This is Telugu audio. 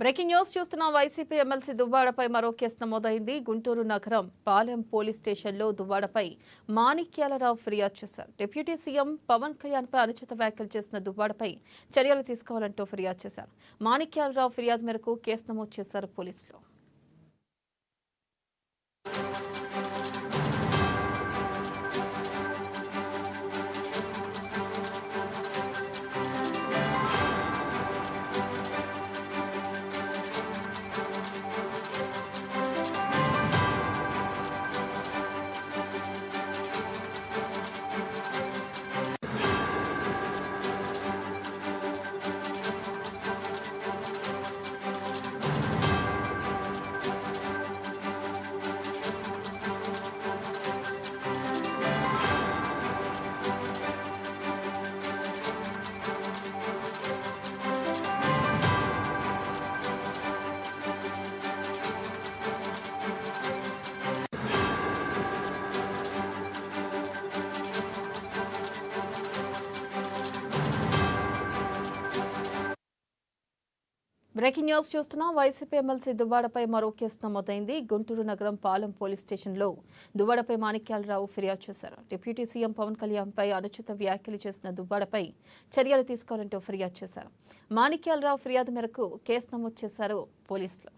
బ్రేకింగ్ న్యూస్ చూస్తున్న వైసీపీ ఎమ్మెల్సీ దువ్వాడపై మరో కేసు నమోదైంది. గుంటూరు నగరం పాలెం పోలీస్ స్టేషన్లో దువ్వాడపై మాణిక్యాలరావు ఫిర్యాదు చేశారు. డిప్యూటీ సీఎం పవన్ కళ్యాణ్పై అనుచిత వ్యాఖ్యలు చేసిన దువ్వాడపై చర్యలు తీసుకోవాలంటూ ఫిర్యాదు చేశారు. మాణిక్యాలరావు ఫిర్యాదు మేరకు కేసు నమోదు చేశారు పోలీసులు. బ్రేకింగ్ న్యూస్ చూస్తున్నా వైసీపీ ఎమ్మెల్సీ దువ్వాడపై మరో కేసు నమోదైంది. గుంటూరు నగరం పాలెం పోలీస్ స్టేషన్లో దువ్వాడపై మాణిక్యాలరావు ఫిర్యాదు చేశారు. డిప్యూటీ సీఎం పవన్ కళ్యాణ్పై అనుచిత వ్యాఖ్యలు చేసిన దువ్వాడపై చర్యలు తీసుకోవాలంటూ ఫిర్యాదు చేశారు. మాణిక్యాలరావు ఫిర్యాదు మేరకు కేసు నమోదు చేశారు పోలీసులు.